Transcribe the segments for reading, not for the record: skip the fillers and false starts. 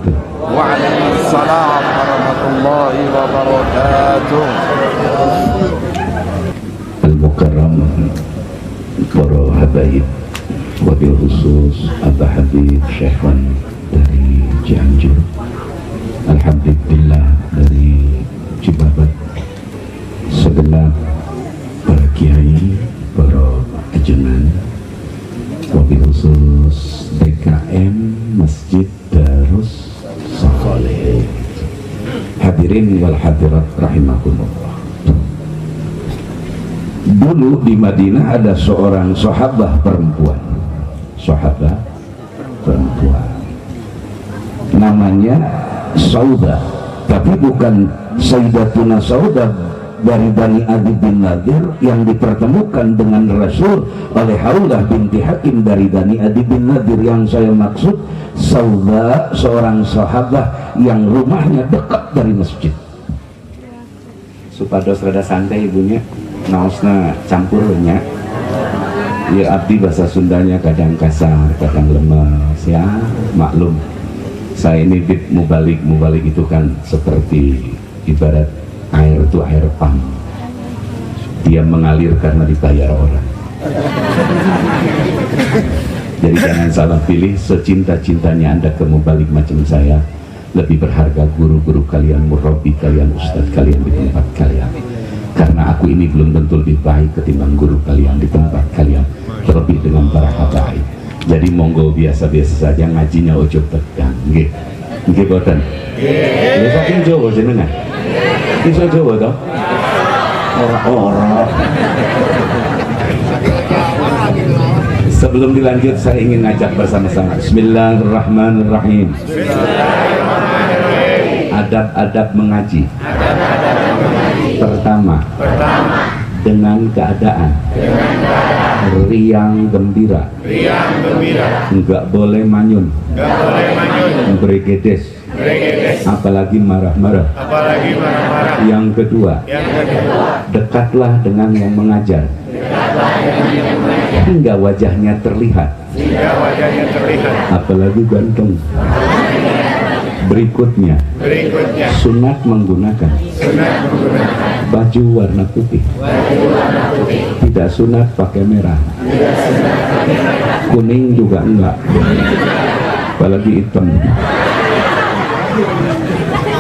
wabarakatuh. Waalaikumsalam warahmatullahi wabarakatuh. Al-Mukarram, para habaib, wabil khusus Abah Habib Syekhan dari Cianjur, Alhamdulillah dari Cibabat, segenap para kiai, para ajengan, wabil khusus DKM Masjid Darus Saleh, hadirin wal hadirat rahimakumullah. Dulu di Madinah ada seorang sahabah perempuan, namanya Saudah, tapi bukan Sayyidatuna Saudah dari Bani Adi bin Nadir yang dipertemukan dengan Rasul oleh Haulah binti Hakim dari Bani Adi bin Nadir. Yang saya maksud Saudah, seorang sahabah yang rumahnya dekat dari masjid. Supados rada santai ibunya, naosna campurnya. Ya abdi bahasa Sundanya kadang kasar, kadang lemes, ya maklum. Saya ini bib mubalik itu kan seperti ibarat air itu air pump, dia mengalir karena dibayar orang. Jadi jangan salah pilih, secinta-cintanya Anda ke mubalik macam saya, lebih berharga guru-guru kalian, murabi kalian, ustadz kalian di tempat kalian. Karena aku ini belum tentu lebih baik ketimbang guru kalian di tempat kalian, terlebih dengan para habaib. Jadi monggo biasa-biasa saja, ngajinya ojo tegang. Nggih. Nggih boten. Nggih. Saking Jawa jenengan. Iso Jawa toh? Ora. Sebelum dilanjut saya ingin ngajak bersama-sama. Bismillahirrahmanirrahim. Adab-adab mengaji. Pertama, dengan keadaan riang gembira, enggak boleh manyun, bregedes, apalagi marah-marah. Yang kedua, dekatlah dengan yang mengajar hingga wajahnya terlihat, apalagi ganteng. Berikutnya, sunat menggunakan baju warna putih. Tidak sunat pakai merah, kuning juga enggak, apalagi hitam.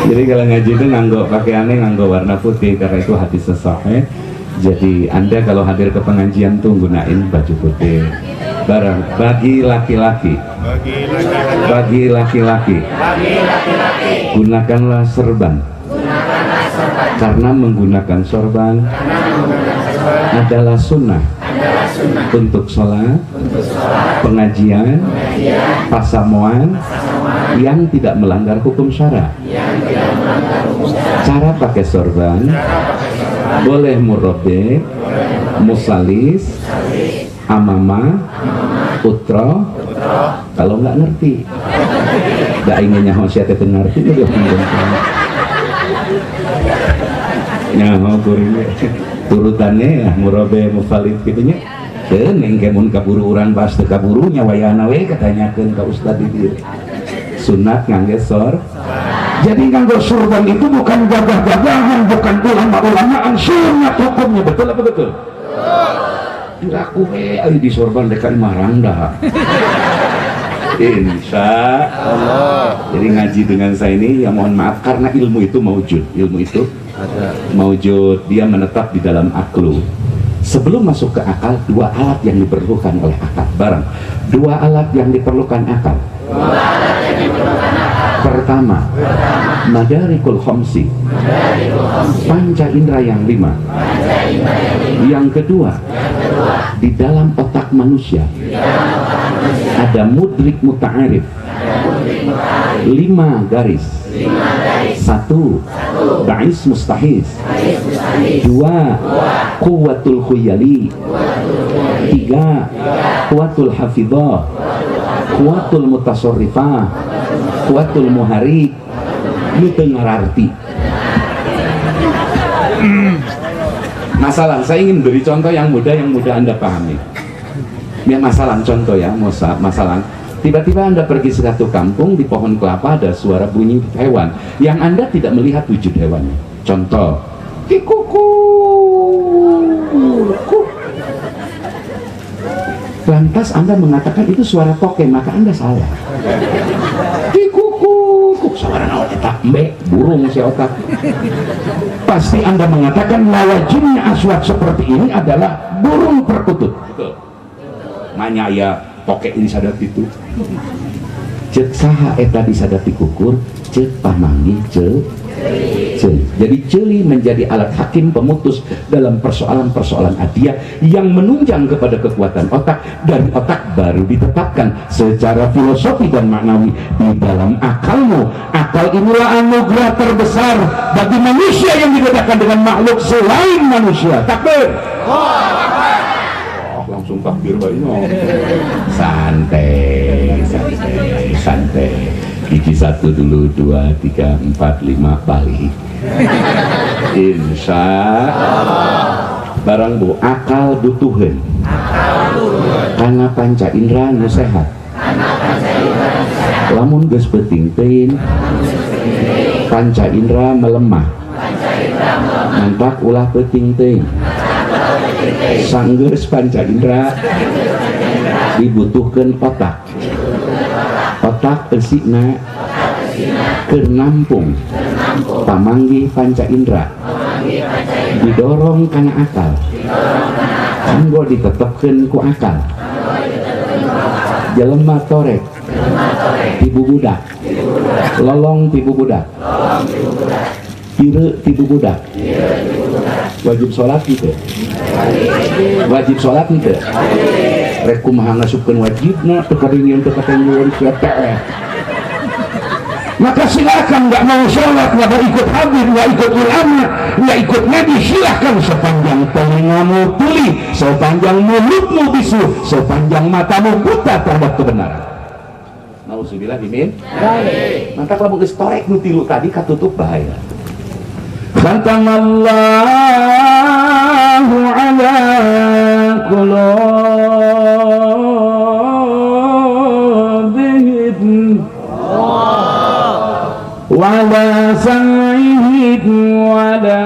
Jadi kalau ngaji itu nganggo pakaiannya nganggo warna putih, karena itu hadis sahih. Jadi Anda kalau hadir ke pengajian tuh gunain baju putih. Barang bagi laki-laki, gunakanlah serban. Karena menggunakan sorban adalah sunnah untuk sholat, pengajian, pasamuan yang tidak melanggar hukum syara. Cara pakai sorban boleh murabbi, musalis, amama, putra. Kalau nggak ngerti, nggak inginnya hosiat itu ngerti juga urutannya ya murabe mufalid gitunya. Neng kemun kaburu urang pas teu kaburu nyawayana we katanyakeun ka ustad di dieu. Sunat ngangge sor. Jadi nganggo sorban itu bukan gagah-gagahan, bukan ulama-ulamaan, sunat hukumnya. Betul apa betul? Aku ali di sorban dekat marang dah. Insya Allah. Jadi ngaji dengan saya ini ya mohon maaf karena ilmu itu maujud, ilmu itu maujud, dia menetap di dalam aklu. Sebelum masuk ke akal, dua alat yang diperlukan oleh akal barang. Dua alat yang diperlukan akal. Pertama, madarikul khamsi, panca indera yang 5. Yang kedua, di dalam otak manusia ada mudrik muta'arif, 5 garis. 1. Ba'is mustahis. 2. Quwwatul khuyali. 3. Quwwatul hafidhah. Quwwatul mutasarrifah. Quwwatul muharik. Lu dengar arti. Masalah, saya ingin beri contoh yang mudah Anda pahami. Ya masalah contoh ya, masalah Tiba-tiba Anda pergi ke satu kampung, di pohon kelapa ada suara bunyi hewan yang Anda tidak melihat wujud hewannya. Contoh, kikuku. Lantas Anda mengatakan itu suara toke, maka Anda salah. Kikuku, suara naon eta mbe, burung si otak. Pasti Anda mengatakan wajibnya aswat seperti ini adalah burung perkutut. Manyaya toke ini sadat itu. Cek saha eta disadat dikukur, cek pamanggih cek. Jadi celi menjadi alat hakim pemutus dalam persoalan-persoalan adiah yang menunjang kepada kekuatan otak, dan otak baru ditetapkan secara filosofi dan maknawi di dalam akalmu. Akal inilah anugerah terbesar bagi manusia yang dibedakan dengan makhluk selain manusia. Takbir. Langsung takbir banyak. Santai. Gigi 1 dulu, 2, 3, 4, 5 balik. Insya barang bu akal butuhin karena panca indera nu sehat. Lamun geus penting panca indera melemah, mantak ulah penting sanggeus panca indera dibutuhkan otak esikna keur nampung pamanggih panca indera, didorong karena akal, anggo ditetepkeun ku akal. Jelema torek tibu budak, lolong tibu budak, ieu tibu budak. Wajib sholat gitu, wajib sholat gitu. Rek kumaha ngasupkeun wajibna teu karingan teu katenjuan siapa. Maka silakan, nggak mau sholat, nggak mau ikut hadir, nggak ikut ulama, nggak ikut nabi, silakan sepanjang telingamu tuli, sepanjang mulutmu bisu, sepanjang matamu buta terhadap kebenaran. Nauzubillah min. Mantap lah geus torek nu tilu tadi katutup bahaya. Khatamallahu ala qulubihim wala sam'ihim wala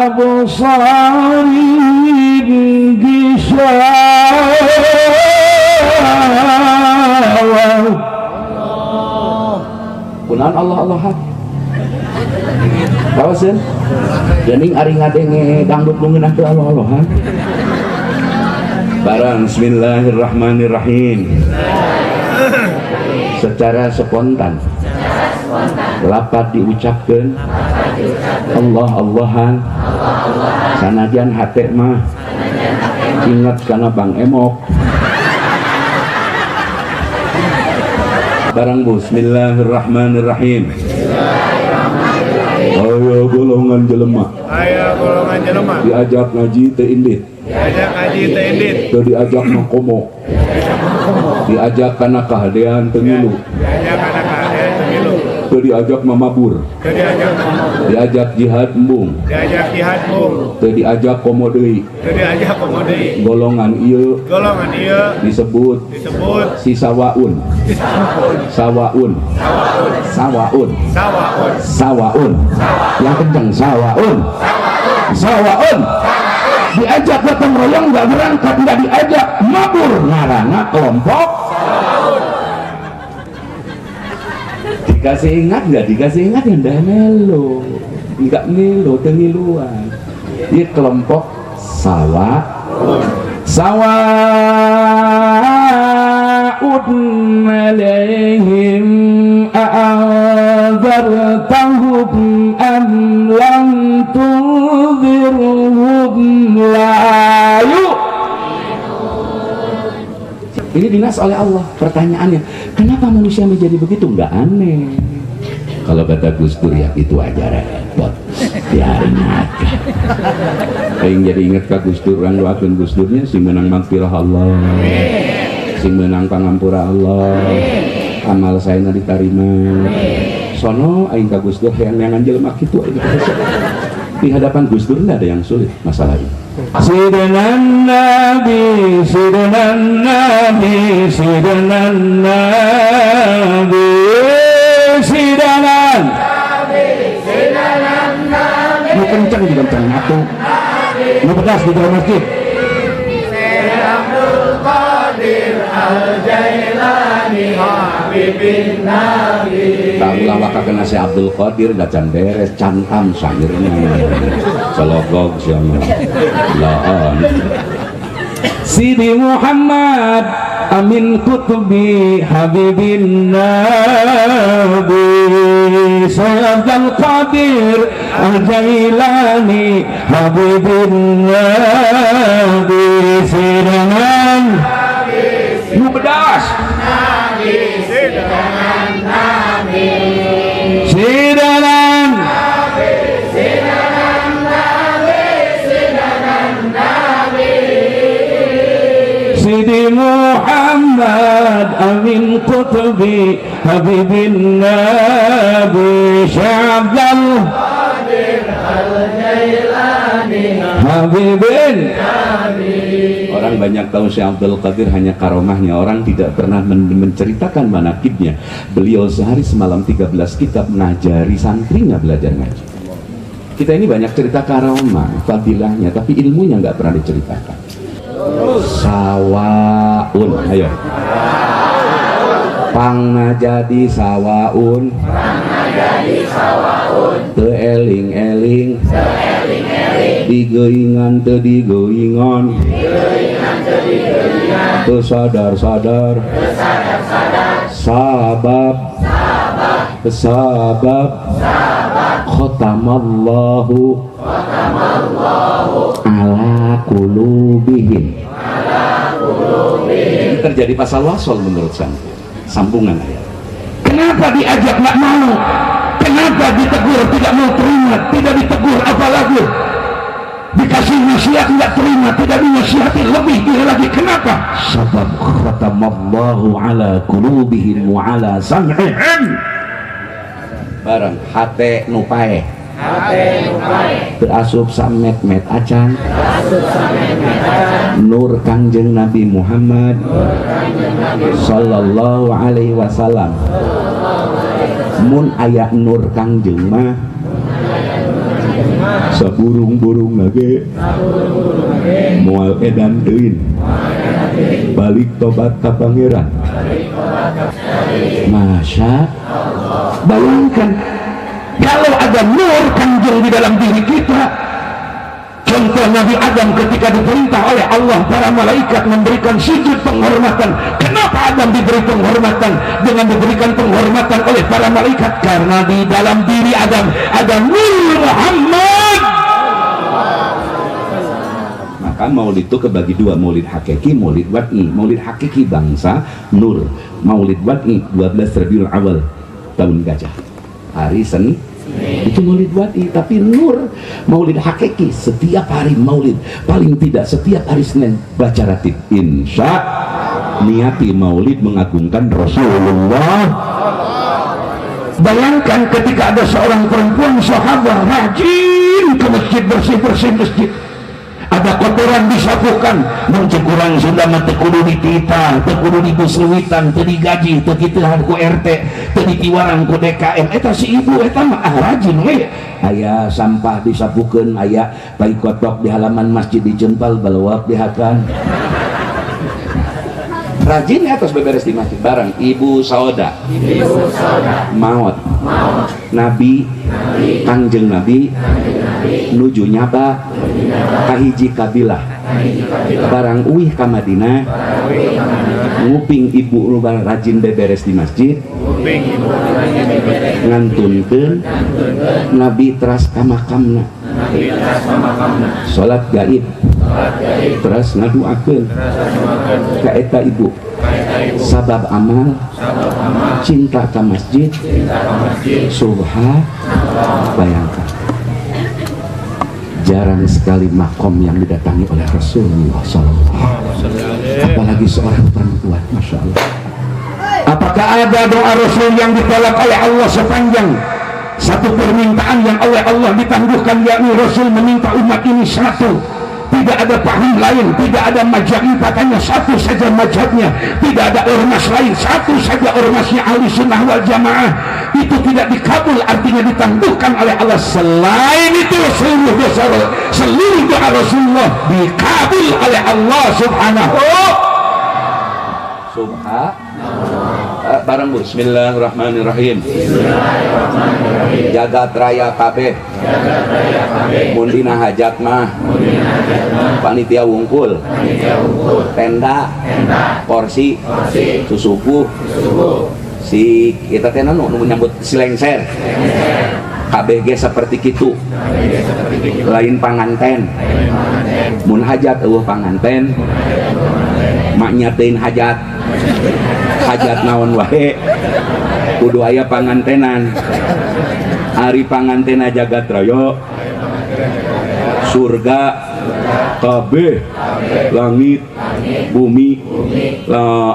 absarihim gishawa. Kunaon Allah kawasan gening ari ngadenge dangdut ngeunah teu Allah-Allahan barang. Bismillahirrahmanirrahim. Secara spontan lapat diucapkan Allah-Allahan, sanajan hate mah ingat kana Bang Emok. Barang bu, Bismillahirrahmanirrahim. Ayo golongan jelema, diajak ngaji teu indit, teu diajak makomo, diajak kana kahadean teu ngilu, teu diajak mamabur, diajak jihad embung, teu diajak komo deui. Golongan ieu disebut sisawaun. Sawaun. Yang kencang sawaun. Diajak gotong royong nggak berangkat, nggak diajak mabur, ngaranna kelompok. Dikasih ingat nggak? Dikasih ingat ya ndak melo, nggak melo, tengiluan. Ini kelompok sawa'un alaihim a'adzartahum am lam tunzirhum la yu'minun. Ini dinas oleh Allah. Pertanyaannya, kenapa manusia menjadi begitu? Nggak aneh. Kalau kata Gus Dur ya itu aja repot. Biarin aja. Yang jadi ingat ke Gus Dur, orang doakan Gus Durnya sing menang magfirah Allah, sing menang pangampura Allah, amal saya diterima. Sono aing ka Gus Dur yang jelema kitu. Di hadapan Gus Dur tidak ada yang sulit masalah ini. Sidana Nabi, Sidana Nabi, Sidana Nabi, Sidana Nabi, Sidana Nabi. Mau kencang di kencang aku. Mau pedas di dalam masjid. Abdul Qadir Al-Jailani Habibin Nabi. Tahulah wakak kena si Abdul Qadir dacan beres cantam sayurnya selogog siapa laon Sidi Muhammad Amin Kutubi Habibin Nabi Sayyid Abdul Qadir Al-Jailani Habibin Nabi Sidangan Nabi Bedas Nabi Sidangan Nabi Sidangan Nabi Sidangan Nabi Sidangan Nabi Sidi Muhammad Amin Kutubi Habibin Nabi Syabdal Qadir Al-Jailani Habibin Nabi. Orang banyak tahu Syekh Abdul Qadir hanya karomahnya, orang tidak pernah menceritakan manakibnya. Beliau sehari semalam 13 kitab ngajari santrinya belajar ngaji. Kita ini banyak cerita karomah, fadilahnya, tapi ilmunya nggak pernah diceritakan. Sawaun, ayo. Pangna jadi sawaun, teu eling-eling, digeuingan teu digeuingan, teu sadar-sadar, sabab, khotamallahu ala qulubihim. Ini terjadi pasal wasol menurut saya. Sambungan ayat. Kenapa diajak nggak mau? Kenapa ditegur tidak mau terima? Tidak ditegur apalagi dikasih nasihat nggak terima, tidak dinasihati lebih dia lagi. Kenapa? Sabab khatamallahu ala qulubihim wa ala sam'ihim. Barang hate nupae terasup samet-met acan nur Kangjeng Nabi Muhammad sallallahu alaihi wasallam. Mun aya nur Kangjeng mah saburung-burung lagi moal edan teuin balik tobat ka pangeran. Masya Allah. Bayangkan kalau ada nur Kangjeng di dalam diri kita. Contoh Nabi Adam ketika diperintah oleh Allah, para malaikat memberikan sujud penghormatan. Kenapa Adam diberi penghormatan dengan diberikan penghormatan oleh para malaikat? Karena di dalam diri Adam ada nur Muhammad. Maka maulid itu kebagi dua, maulid hakiki, maulid wad'i. Maulid hakiki bangsa nur, maulid wad'i 12 Rabiul Awal tahun gajah, hari Senin. Itu maulid wad'i. Tapi nur maulid hakiki setiap hari maulid, paling tidak setiap hari Senin baca ratib. Insya niati maulid mengagungkan Rasulullah. Bayangkan ketika ada seorang perempuan sahabat rajin ke masjid, bersih-bersih masjid, ada kotoran disapukan, mencekurang sudah mentekudu ditita, tekudu dibusluitan, tadi gaji, tadi ku RT, tadi tiwarang ku DKM. Eta si ibu eta mah rajin we. Aya sampah disapukeun, aya bayi kotok di halaman masjid dijempal balawak dihakan. Rajin atas beberes di masjid bareng. Ibu Sauda maot Nabi Kangjeng Nabi nuju nyaba kahiji kabilah barang uih ka Madinah nguping ibu nu rajin beberes di masjid ngantunkeun Nabi teras ka makamna salat gaib teras ngaduakeun ka eta ibu sabab amal cinta ka masjid subhan. Bayangkan jarang sekali makom yang didatangi oleh Rasulullah SAW, apalagi seorang perempuan. Masya Allah. Apakah ada doa Rasul yang ditolak oleh Allah sepanjang satu permintaan yang oleh Allah ditangguhkan, yakni Rasul meminta umat ini satu, tidak ada paham lain, tidak ada majami katanya satu saja majhabnya, tidak ada ormas lain, satu saja ormasnya ahli sunnah wal jamaah. Itu tidak dikabul, artinya ditangguhkan oleh Allah. Selain itu seluruh dosa, seluruh doa Rasulullah dikabul oleh Allah subhanahu. Bareng Bu, Bismillahirrahmanirrahim. Jagat raya kabeh, mun dina hajat mah panitia wungkul, tenda, porsi, susuku, si kita teh nu menyambut silengser. KBG seperti kitu, lain panganten, mun hajat panganten, mak nyatein hajat naon wae kudu aya pangantenan. Ari pangantena jagat raya surga kabeh, langit bumi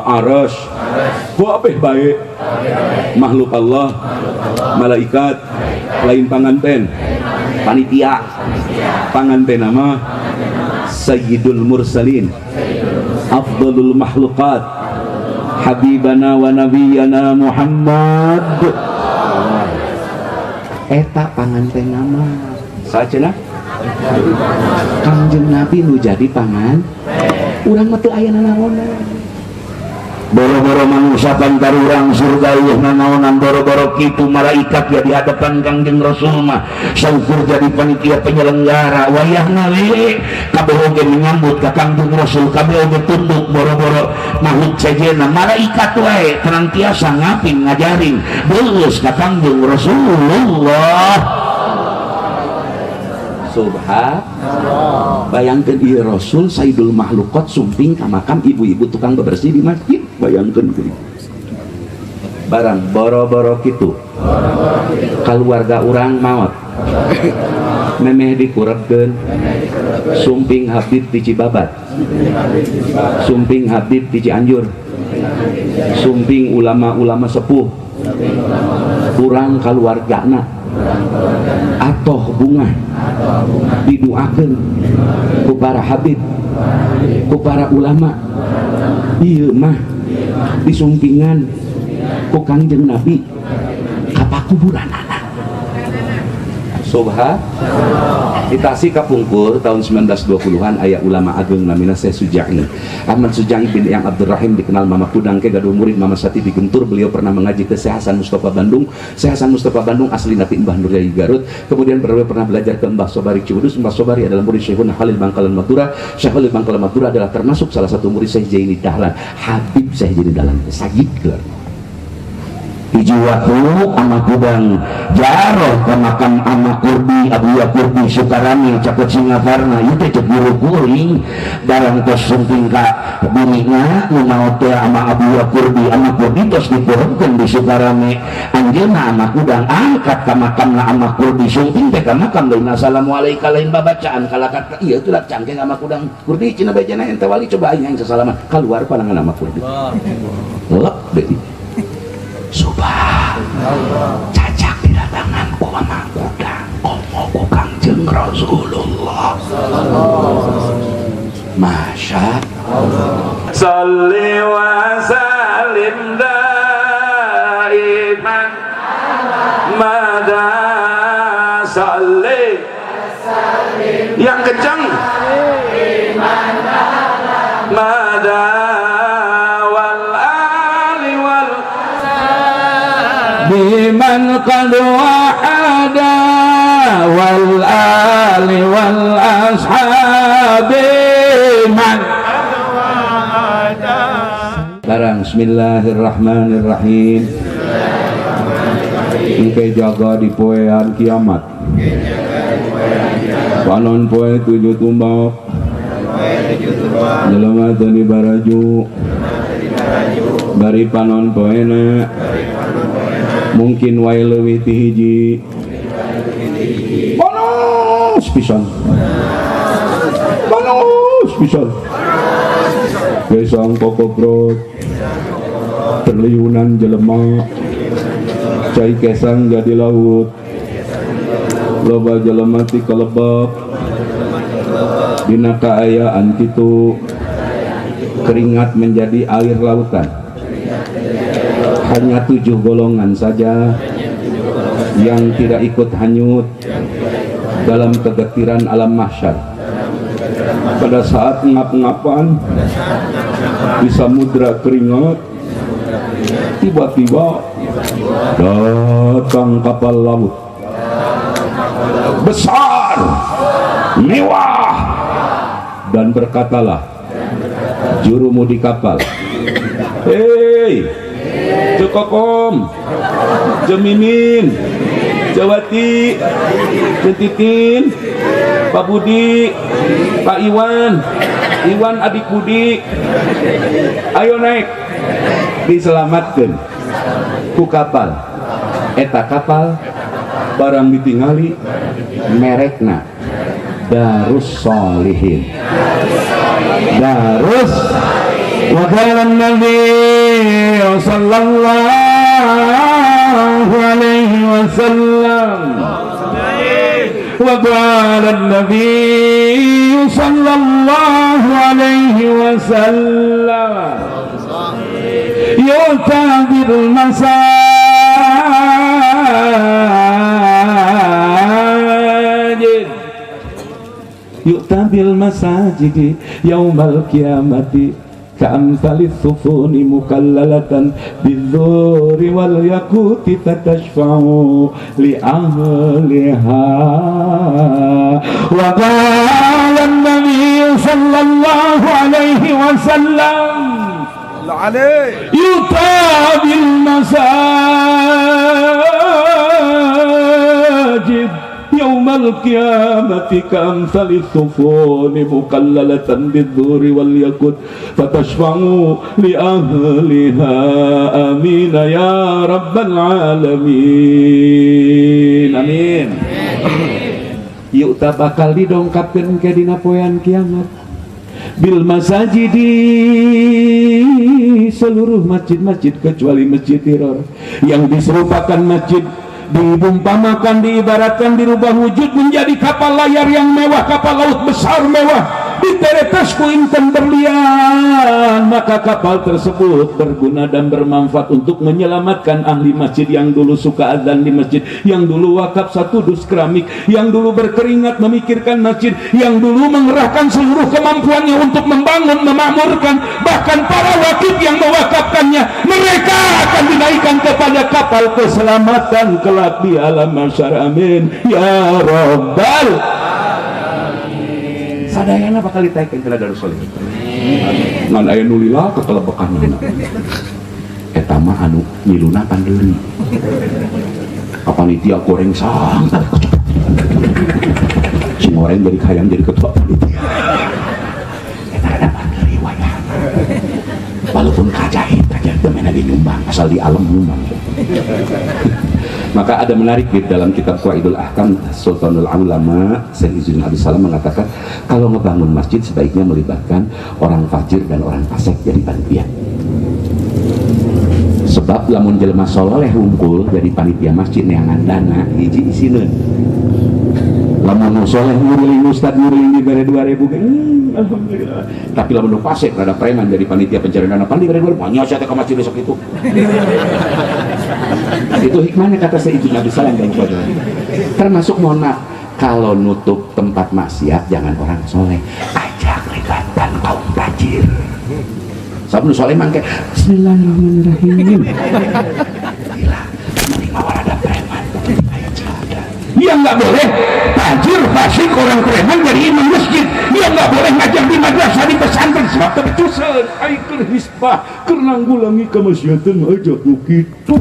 aras kabeh bae makhluk Allah, malaikat, lain panganten panitia. Panganten nama Sayyidul Mursalin, Afdalul Makhluqat, Habibana wa Nabiyana Muhammad. Eta panganten nama sacenah Kangjeng Nabi nu jadi pangan urang mah teu aya nanaonan. Boro-boro manusia pantar urang surga ieu nanaonan, boro-boro kitu malaikat ya di hadapan Kangjeng Rasul mah saukur jadi panitia penyelenggara. Wayahna we kabeh oge menyambut ka Kangjeng Rasul, kabeh oge tunduk, boro-boro makhluk sejena malaikat wae senantiasa ngapin ngajarin beus ka Kangjeng Rasulullah. Subhanallah. Bayangkan ieu Rasul Sayyidul Makhluqat sumping ka makam ibu-ibu tukang bebersih di masjid. Bayangkan gini. Barang boro-boro kitu keluarga urang maot memeh dikurebkeun sumping Habib di Cibabat, sumping Habib di Cianjur, sumping ulama-ulama sepuh urang keluargana atoh bunga didoakeun ku para habib, ku para ulama. Ieu mah disumpingan ku Kangjeng Nabi ka pakuburanana. Subhanallah. Di Tasik kapungkur tahun 1920-an aya ulama agung namina Syekh Suja'i Ahmad Suja'i bin Yang Abdurrahim, dikenal Mama Kudang ke gaduh murid Mama Sati di Guntur. Beliau pernah mengaji ke Syekh Hasan Mustafa Bandung. Syekh Hasan Mustafa Bandung asli Nabi Mbah Nur Yai Garut. Kemudian beliau pernah belajar ke Mbah Sobari Cibudus. Mbah Sobari adalah murid Syekhuna Khalil Bangkalan Madura. Syekh Khalil Bangkalan Madura adalah termasuk salah satu murid Syekh Jaini Dahlan. Habib Syekh Jaini Dahlan sagid keur hiji waktu ama Kudang jaroh ke makam ama Kurdi Abuya Kurdi Sukarami cakot Singaparna ieu teh cek guru kuring barang tos sumping ka bininya nu maot teh ama Abuya Kurdi ama Kurdi tos dipureupkeun di Sukarami. Anjeunna ama Kudang angkat ka makamna ama Kurdi sumping teh ka makam lain assalamualaikum lain babacaan kalakat ka ieu teh cangkeng ama Kudang Kurdi cenah bejana ente wali coba aing sasalaman keluar panangan ama Kurdi lep deui subhanallah cacak didatangan ku ama Kudang komo ku Kangjeng Rasulullah masya Allah. Salli wa salim daiman mada salli yang kencang mada biman qad wahada wal ali wal ashabi man barang. Bismillahirrahmanirrahim. Engke jaga di poean kiamat panon poe 7 tumbak jelema teu dibaraju bari panon poena mungkin wae leuwih ti hiji panos pisan gesang kokobrot terliunan jelema cai kesang jadi laut loba jelema ti kelebab dina kaayaan kitu keringat menjadi air lautan. Hanya 7 golongan saja yang tidak ikut hanyut dalam kegetiran alam mahsyar. Pada saat ngap-ngapan di samudra keringat, tiba-tiba datang kapal laut besar, mewah, dan berkatalah jurumudi kapal, hei Cekokom, Jemimin, Jawati, Centitin, Pak Budi, Pak Iwan, Iwan adik Budi, ayo naik, diselamatkan ku kapal. Eta kapal barang ditingali merekna Darus Solihin. Darus wa qala Nabi sallallahu alaihi wasallam wa qala Nabi sallallahu alaihi wasallam yu'tabil masajid yu'tabil masajid yaumal qiyamati ka'amsalis sufuni mukallalatan bidzuri wal yakuti fatashfa'u li ahliha wa qala an-nabiy sallallahu alaihi wasallam yutabil masajid yaumal qiyamati ka'amsalis sufuni mukallalatan bidzuri wal yakut fatashfa'u li ahliha amin ya rabbal alamin. Amin. Yuk tak bakal didongkapkan ke dina poean kiamat bil masajidi, seluruh masjid-masjid kecuali Masjid Tiror yang diserupakan masjid, diumpamakan, diibaratkan, dirubah wujud menjadi kapal layar yang mewah, kapal laut besar mewah, diteretas ku inten berlian, maka kapal tersebut berguna dan bermanfaat untuk menyelamatkan ahli masjid yang dulu suka adzan di masjid, yang dulu wakaf 1 dus keramik, yang dulu berkeringat memikirkan masjid, yang dulu mengerahkan seluruh kemampuannya untuk membangun, memakmurkan, bahkan para wakif yang mewakafkannya, mereka akan dinaikkan kepada kapal keselamatan kelak di alam mahsyar. Amin ya rabbal. Sadayana bakal ditaikkan ke Darus Solihin. Ngan aya nu lila ketelebekanana. Eta mah anu nyiluna pandeuli. Panitia goreng sang. Si goreng dari hayang jadi ketua panitia. Eta ada pandeuli wayah. Walaupun kajahit temen lagi nyumbang, asal di alam nyumbang. Maka ada menarik di dalam kitab Qawaidul Ahkam, Sultanul Ulama Sayyid Izzuddin Abdus Salam mengatakan kalau ngebangun masjid sebaiknya melibatkan orang fajir dan orang fasik jadi panitia. Sebab lamun jelema soleh hungkul jadi panitia masjid neangan dana hiji isineun. Lamun soleh nguruling ustad nguruling dibere 2000 alhamdulillah. Tapi lamun fasik rada preman jadi panitia pencarian dana pan dibere 2000 nya saya ke masjid besok itu. Itu hikmahnya kata Sayyidina Abdus Salam dan saudara. Termasuk mohon maaf, kalau nutup tempat maksiat jangan orang soleh, ajak libatkan kaum fajir. Sabnu soleh mangke bismillahirrahmanirrahim. Gila, menerima warada preman kayak celana. Dia nggak boleh fajir fasik orang preman jadi imam masjid. Dia nggak boleh ngajar di madrasah di pesantren sebab tercusan ai keur hisbah keur nanggulangi kemaksiatan aja kitu.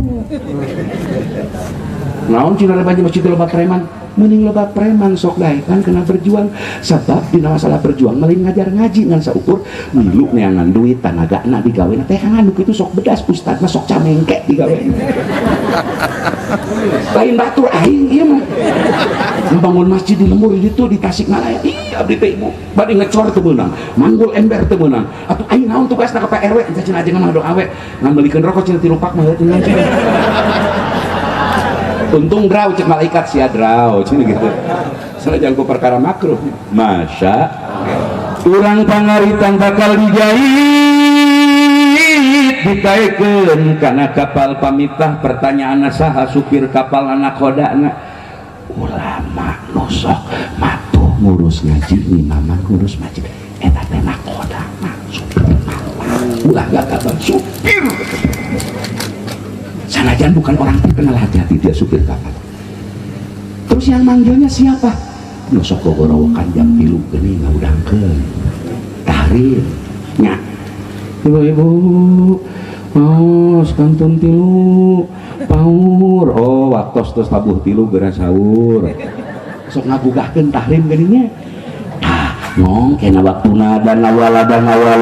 Naon cina lebat masjid loba preman, mending loba preman sok dae kan kena berjuang. Sebab dina masalah berjuang meling ngajar ngaji ngan saukur milu neangan duit tanagana digaweuna teh anu kitu sok bedas ustad mah sok camengke digaweuna. Lain batur aing ieu mah. Membangun masjid di lembur itu di Tasikmalaya. Ih abdi teh ibu bade ngecor teu meunang, manggul ember teu meunang. Atuh aing naon tugasna ka PRW teh cenah aja mah dong awe ngan meulikeun rokok cenah 3 pak mah cenah. Untung draw cek malaikat sia draw cina gitu. Sana jangkau perkara makruh. Masya urang pangaritan bakal dijahit dikaitkeun kana kapal pamitah. Pertanyaan saha supir kapal anak kodana? Ulama nusok matuh ngurus ngaji, imaman ngurus masjid. Eta teh nakodana supir ulah gagaban supir. Sanajan bukan orang terkenal, hati-hati dia supir kapal. Terus yang manggilnya siapa? Nusok gogorowokan jam 3 geuning ngaudangkeun tahrir nya. Ibu-ibu maos kantun 3 paur. Oh waktos tos tabuh 3 geura sahur. Sok ngagugahkeun tahrim geuningnya. Ngong kena waktuna dan awal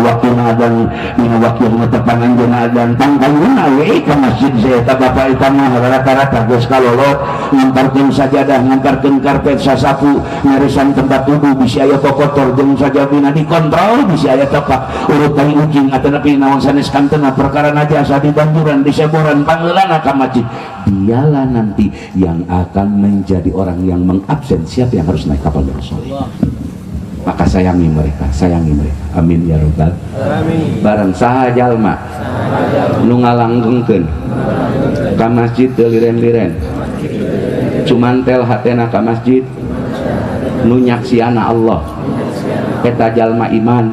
waktuna dan dina waktu tepan anjeun dan pangkangna we ka masjid eta bapak eta mah rata-rata geus kalolo ngamparkeun sajadah, ngamparkeun karpet sasapu, ngarisan tempat wudu bisi aya kokotor jeung sajabina dikontrol, bisi aya tepak urut tali ucing atau nepi naon sanes kantena perkara najasa di banjuran di seboran pangeulana ka masjid. Dialah nanti yang akan menjadi orang yang mengabsen siapa yang harus naik kapal Rasulullah. Maka sayangi mereka, amin ya rabbal alamin. Barang saha jalma nu ngalanggengkeun ka masjid teu liren-liren, cumantel hatena ka masjid, nu nyaksiana Allah, eta jalma iman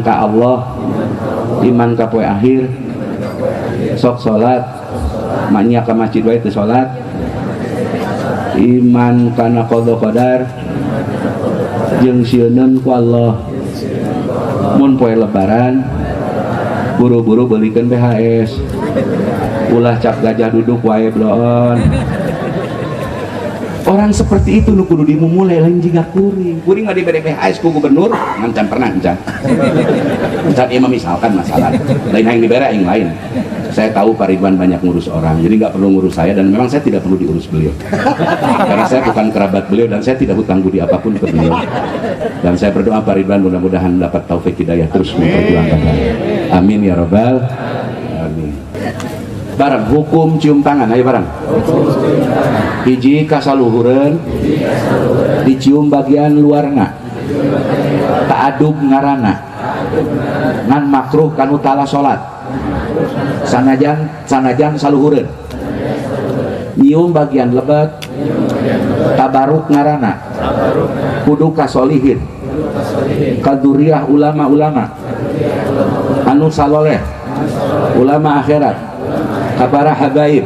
ka Allah, iman ka poe akhir, sok salat manya ka masjid wae teu salat, iman kana qada qadar jeung sieunneun ku Allah. Mun poe lebaran buru-buru beulikeun BHS, ulah cap gajah duduk wae bloon. Orang seperti itu nu kudu dimulai lain jiga kuring mah dibere BHS ku gubernur ngan pernah encan ieu misalkan masalah lain yang dibere yang lain. Saya tahu Pak Ridwan banyak ngurus orang, jadi nggak perlu ngurus saya, dan memang saya tidak perlu diurus beliau karena saya bukan kerabat beliau dan saya tidak hutang budi apapun ke beliau. Dan saya berdoa Pak Ridwan mudah-mudahan dapat taufik hidayah terus memperjuangkan. Amin ya rabbal alamin. Barang hukum cium tangan, ayo barang. Hiji kasaluhureun dicium bagian luarna, ta'adub ngarana, ngan makruh kanu tala salat. Sanajan saluhureun nyium bagian lebat, tabaruk ngarana, kudu kasolihin, kaduriah ulama-ulama anu saloleh, ulama akhirat, kabara habaib,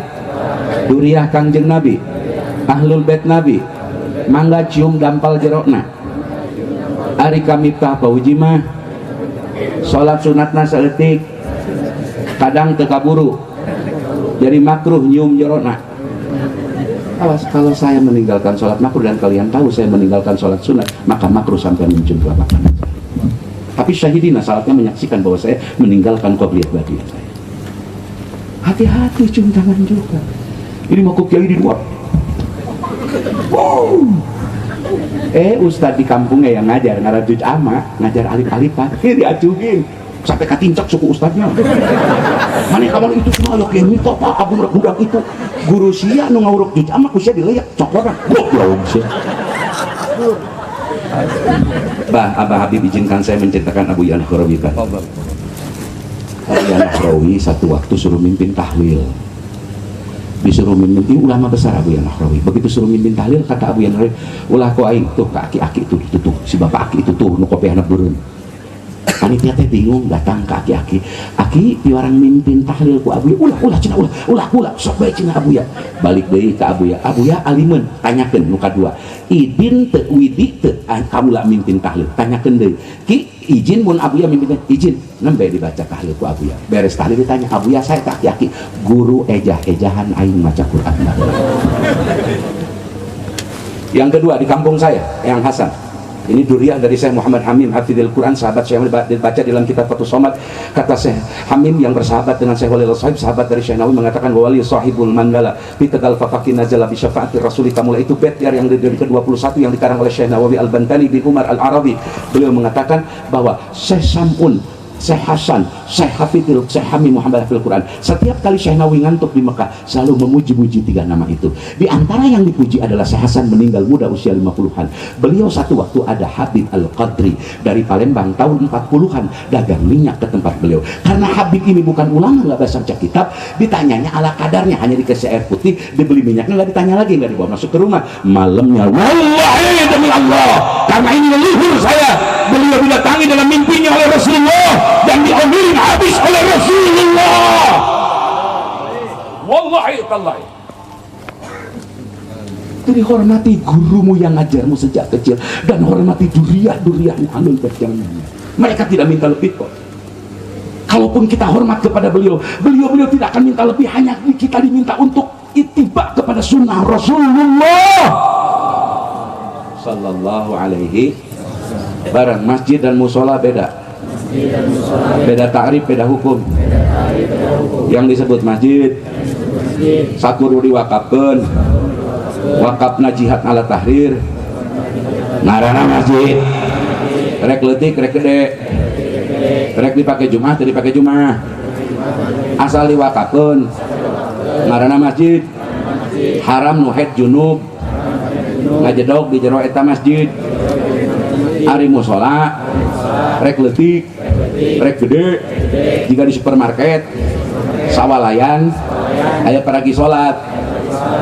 duriah kangjeng Nabi, ahlul bait Nabi, mangga cium dampal jerokna. Ari kamiptah pauji mah salat sunatna saeutik, kadang tekaburu jadi makruh nyium jerokna. Awas kalau saya meninggalkan sholat makruh dan kalian tahu saya meninggalkan sholat sunat, maka makruh sampai mencium telapak tangan saya. Tapi syahidina salatnya menyaksikan bahwa saya meninggalkan qobliyah ba'diyah saya. Hati-hati cium tangan juga. Ini mau kiai di luar. Wow. Ustadz di kampungnya yang ngajar ngarajuj ama, ngajar alif-alifan, diacungin sampai katincok suku ustadznya. Mana kamu itu semua lo kayak minta pak aku budak itu guru sia nu nguruk juj ama ku sia dileyak cokor goblok sia. Abah Habib izinkan saya menceritakan Abu Ya Nahrawi tadi. Abu Ya Nahrawi satu waktu suruh mimpin tahlil. Disuruh mimpin ulama besar Abu Ya Nahrawi. Begitu suruh mimpin tahlil kata Abu Ya Nahrawi, ulah ku aing tuh ka aki-aki itu tuh si bapak aki itu tuh nu kopiahna beureun. Panitia teh bingung datang ke aki-aki. Aki piwarang mimpin tahlil ku Abu Ya. Ulah sok bae cenah Abu Ya. Balik deui ka Abu Ya. Abu Ya alimeun tanyakeun nu kadua. Idin teu widi teu kamu lah mimpin tahlil. Tanyakeun deui. Ki izin mun Abu Ya mimpin izin. Nembe dibaca tahlil ku Abu Ya. Beres tahlil ditanya Abu Ya saya tak aki-aki guru ejah-ejahan aing maca Quran. Yang kedua di kampung saya yang Hasan. Ini duriah dari Syekh Muhammad Hamim Hafidhil Quran, sahabat Syekh dibaca dalam kitab Fathus Somad. Kata Syekh Hamim yang bersahabat dengan Syekh Walil Sahib, sahabat dari Syekh Nawawi, mengatakan bahwa wali sahibul mandala bitadal fafakin nazala bi syafa'ati rasuli kamula. Itu bait yang dari ke-21 yang dikarang oleh Syekh Nawawi Al-Bantani bin Umar Al-Arabi. Beliau mengatakan bahwa Syekh Samun Syekh Hasan, Syekh Hafidul, Syekh Hamid Muhammad Hafidul Quran. Setiap kali Syekh Nawawi ngantuk di Mekah selalu memuji-muji 3 nama itu. Di antara yang dipuji adalah Syekh Hasan meninggal muda usia 50-an. Beliau satu waktu ada Habib Al-Qadri dari Palembang tahun 40-an dagang minyak ke tempat beliau. Karena Habib ini bukan ulama, nggak baca kitab, ditanyanya ala kadarnya, hanya dikasih air putih, dibeli minyaknya, nggak ditanya lagi, nggak dibawa masuk ke rumah. Malamnya, wallahi demi Allah, karena ini leluhur saya, beliau didatangi dalam mimpinya oleh Rasulullah dan diomelin habis oleh Rasulullah. Wallahi tallahi. Jadi hormati gurumu yang ngajarmu sejak kecil dan hormati duriah-duriahnya alul berjamaah. Mereka tidak minta lebih kok. Kalaupun kita hormat kepada beliau, beliau tidak akan minta lebih, hanya kita diminta untuk ittiba kepada sunnah Rasulullah sallallahu alaihi. Barang masjid dan musola beda, ta'rif, beda hukum. Yang disebut masjid sakuru diwakafkeun, wakafna jihad ala tahrir, ngaranna masjid. Rek leutik rek gede, rek dipake Jumat teu dipake Jumat, asal diwakafkeun ngaranna masjid. Haram nu haid junub ngajedog di jero eta masjid. Ari musola rek leutik rek gede, jika di supermarket sawalayan aya paragi salat,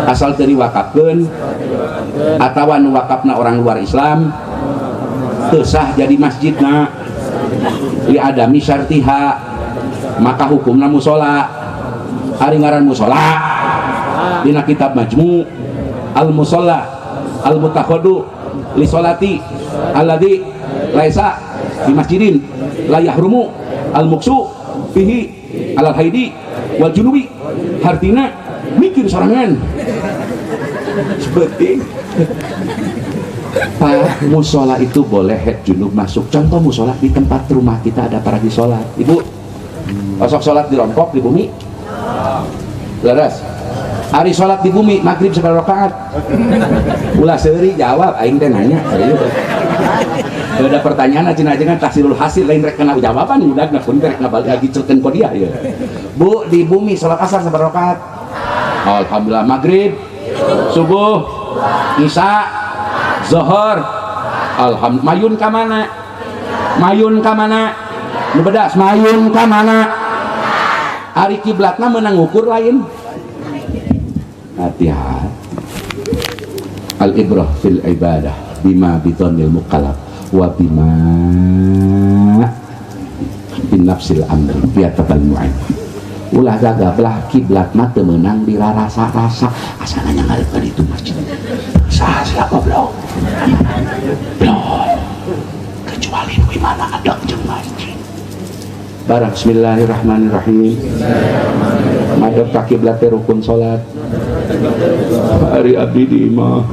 asal teu diwakafkeun atawa nu wakafna orang luar Islam teu sah jadi masjidna li adami syartiha, maka hukumna musola. Ari ngaran musola dina kitab Majmu al musola al mutakhadu li solati alladhi laisa di masjidin la yahrumu al muksu fihi alal haidi wal junubi. Artinya mikir sorangan seperti Pak, musola itu boleh haid junub masuk. Contoh musola di tempat rumah kita ada para di sholat. Ibu osok sholat di rompok di bumi laras. Hari sholat di bumi maghrib seberapa rakaat? Ulah seuri jawab, aing teh nanya. Ada pertanyaan aja tahsilul hasil lain rek kena jawaban udah pun rek ngabal lagi celkeun ko dia ya. Bu, di bumi sholat asar seberapa rakaat? Alhamdulillah. Maghrib, subuh, isya, zuhur. Alhamdulillah. Mayun ka mana? Mayun ka mana? Nu bedas mayun ka mana? Ari kiblatna meunang ukur lain. Hati-hati. Al-ibrah fil ibadah bima bidhanil mukallaf wa bima bin nafsil amri biatabal mu'in. Ulah gagah belah kiblat mah teu meunang dirarasa-rasa, asalna ngarep itu masjid. Sah siapa belum? Belum. Kecuali di mana ada jeung masjid. Barang bismillahirrahmanirrahim. Madhep ka kiblat teh rukun salat. Hari abdi di imah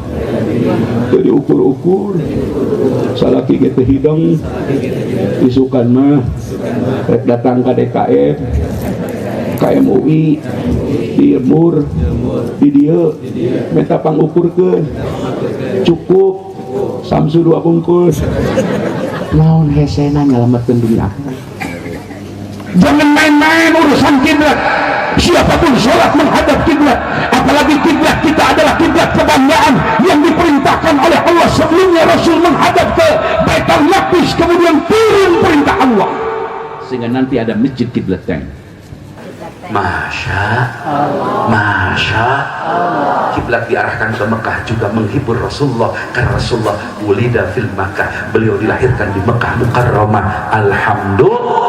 teu diukur-ukur. Salaki ge teh hidung isukan mah rek datang ka DKM KMUI di Mur di dieu minta pangukurkeun cukup samsu 2 bungkus. Naon hesena nyalametkeun dunia akhirat. Jangan main-main urusan kiblat. Siapapun sholat menghadap kiblat, apalagi kiblat kita adalah kiblat kebanggaan yang diperintahkan oleh Allah. Sebelumnya Rasul menghadap ke Baitul Maqdis, kemudian turun perintah Allah sehingga nanti ada masjid kiblatain. Masya Allah. Kiblat diarahkan ke Mekah juga menghibur Rasulullah, karena Rasulullah wulida fil Makkah, beliau dilahirkan di Mekah Mukarramah. Alhamdulillah.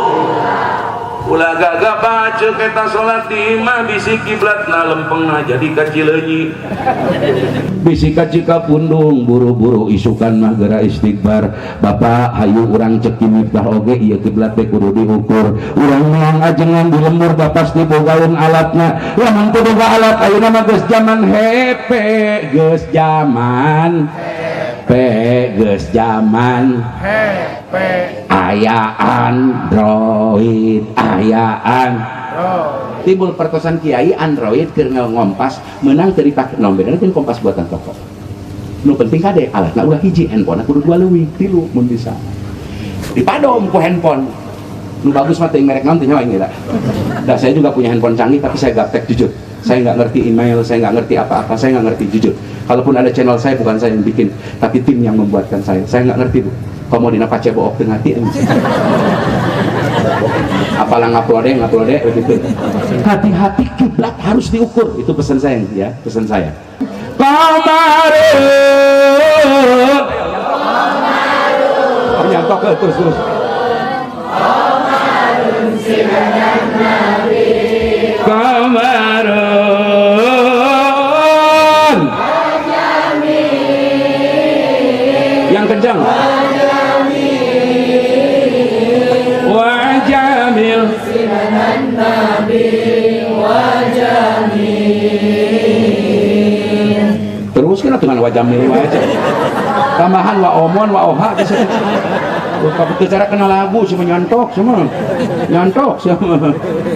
Ulah gagah baca kita sholat di imah bisi kiblatna lempengna jadi kacileunyi, bisi kacika pundung buru-buru isukan mah geura istighfar. Bapak hayu urang cek miftah oge ieu kiblat teh kudu diukur. Urang meang ajengan di lembur bapas di bogaeun alatna, lamun teu boga alat ayeuna mah geus zaman hepe, geus zaman aya Android, timbul pertosan kiai Android keur ngompas menang teu dipake nombedan kan kompas buatan toko. Nu penting kade alatna ulah hiji, handphone kudu 2 leuwih 3 mun bisa. Dipadom ku handphone. Nu bagus mah teuing merek naon teh nyawa enggak. Dah saya juga punya handphone canggih tapi saya gaptek jujur. Saya nggak ngerti email, saya nggak ngerti apa-apa, saya nggak ngerti jujur. Kalaupun ada channel saya bukan saya yang bikin, tapi tim yang membuatkan saya. Saya nggak ngerti bu. Kalau mau dina pace book teu hati. Apalah ngupload begitu. Hati-hati kiblat harus diukur. Itu pesan saya ya, pesan saya. Komarun. Oh, nyantok terus. Komarun. Yang kencang. Wajamil. Teruskan dengan wajamil aja. Tambahan wa omon wa oha bisa. Kalau cara kenal lagu cuma nyantok semua. Nyantok semua.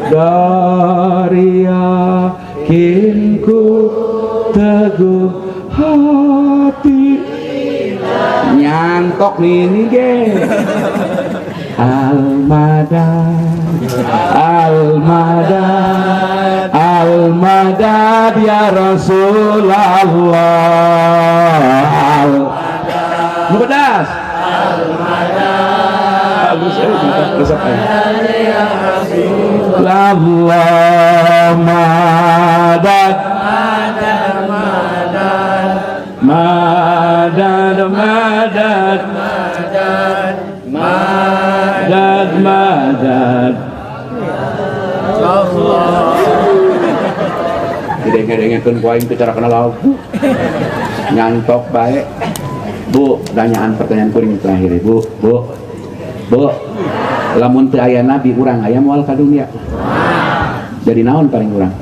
Dari yakinku teguh hati. Nyantok ini ge. Al-madad ya Rasulullah. Nu pedas. Al-madad ya Rasulullah. Madad. Didengeng-dengekeun ku aing teh cara kenal lagu. Nyantok bae. Bu, pertanyaan kuring terakhir Bu. Lamun teu aya nabi urang aya moal ka dunia. Jadi naon paling urang?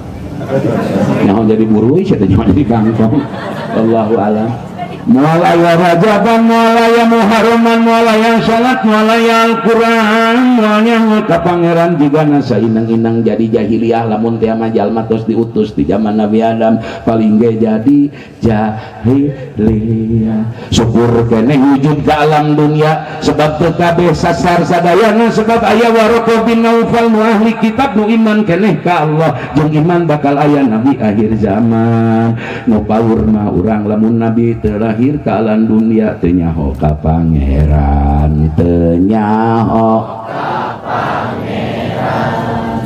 Naon jadi buruy sia teh jadi kangkong. Allahu a'lam. Moal aya rajaban, moal aya muharraman, moal aya salat, moal aya Al-Qur'an, moal aya ka pangeran jigana sainang-inang jadi jahiliyah lamun teh mah jalma tos diutus di zaman Nabi Adam paling ge jadi jahiliyah. Syukur keneh wujud ka alam dunia sebab teu kabeh sasar sadayana sebab aya Waraqah bin Naufal nu ahli kitab nu iman keneh ka Allah jeung iman bakal aya nabi akhir zaman. Nu paur mah urang lamun nabi teu lahir ka alam dunia teu nyaho ka pangeran,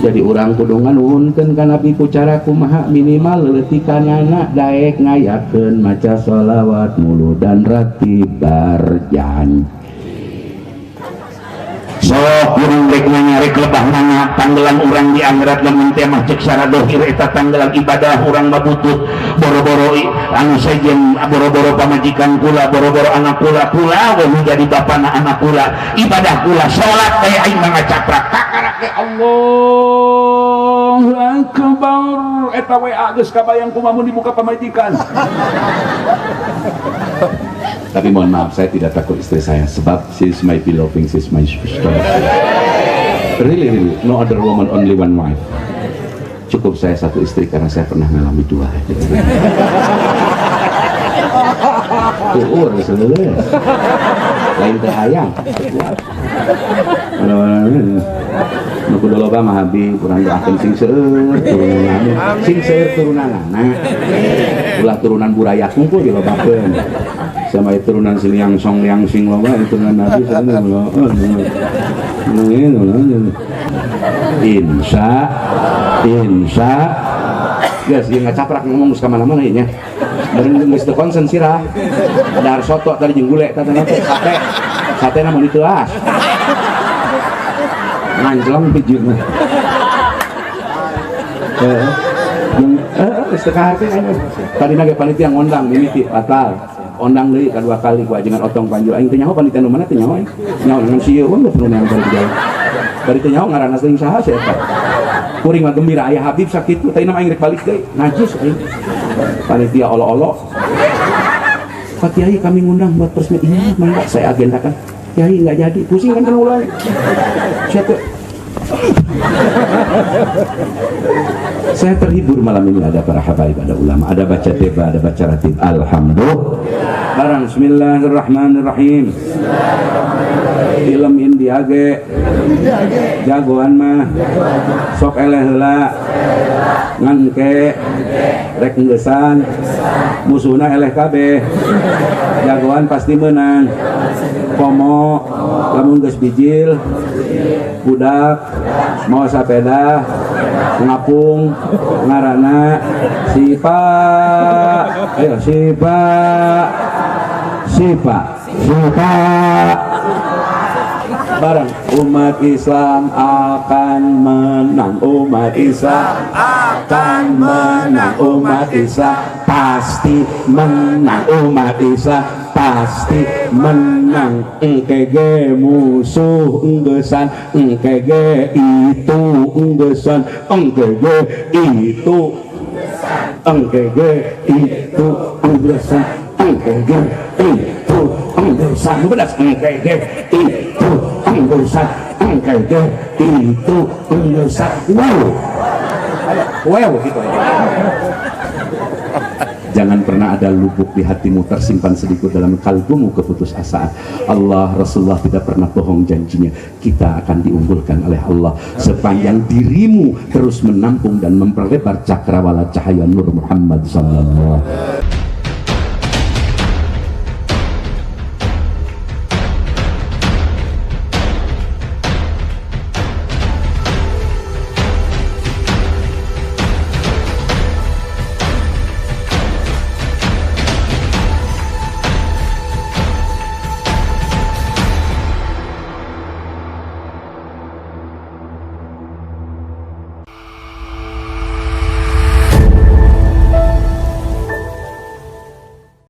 jadi urang kudu nganuhunkeun ka nabi ku cara kumaha minimal leutikanana daek ngayakeun maca sholawat mulu dan ratib barjanji. Sok urang rek nyarek lebah nanya tanggelan urang di akhirat lamun teh mah cek sara dohir eta tanggelan ibadah urang mabutut boro-boro anu sejen boro-boro pamajikan kula boro-boro anak kula we jadi bapana anak kula ibadah kula salat teh aing mah ngacaprak kakarake Allahu akbar eta WA geus kabayang kumaha dibuka pamajikan. Tapi mohon maaf, saya tidak takut istri saya sebab she is my beloved, she is my sister. Really, no other woman, only one wife. Cukup saya satu istri karena saya pernah mengalami dua. Tuur sebenarnya. Lain teh hayang. Nu kudu loba mah abi kurang doakeun sing seueur turunanana. Ulah turunan burayak ngumpul dilobakeun. Sama turunan siliang song liang sing loba itu ngan nabi sana insya guys dia nggak caprak ngomong ke mana-mana ya dari geus teu konsen sirah dar soto tadi jeung gule tadi nanti sate na mau diteas nganjlong pijieun mah setengah harti tadi nage panitia ngondang mimiti batal ondang deui kadua kali ku ajengan otong panjul aing teh nyaho panitia nu mana teh nyaho nyaho dengan sieun geus nu yang bari jalan bari teh nyaho ngaranna teuing saha sia eta kuring mah gembira aya Habib sakitu teh mah aing rek balik deui najis aing panitia olo-olo Pak Kiai kami ngundang buat peresmian ini mangga saya agendakan Kiai enggak jadi pusing kan ulang siapa Saya terhibur malam ini, ada para habaib, ada ulama, ada baca teba, ada baca ratib. Alhamdulillah. Barang bismillahirrahmanirrahim. Film India ge jagoan mah sok eleh heula ngan ke rek ngeusan musuhna eleh kabeh, jagoan pasti menang. Komo lamun geus bijil budak mau sepeda ngapung ngarana sipa, ayo sipa barang umat Islam akan menang, umat Islam akan menang, umat Islam pasti menang, umat Islam pasti menang. Engkege musuh enggesan, engkege itu enggesan, engkege itu engkege itu enggesan, engkege itu enggesan, bedas engkege itu enggesan, engkege itu enggesan. Wow gitu ya. Jangan pernah ada lubuk di hatimu, tersimpan sedikit dalam kalbumu keputusasaan. Allah, Rasulullah tidak pernah bohong janjinya. Kita akan diunggulkan oleh Allah sepanjang dirimu terus menampung dan memperlebar cakrawala cahaya Nur Muhammad sallallahu alaihi wasallam.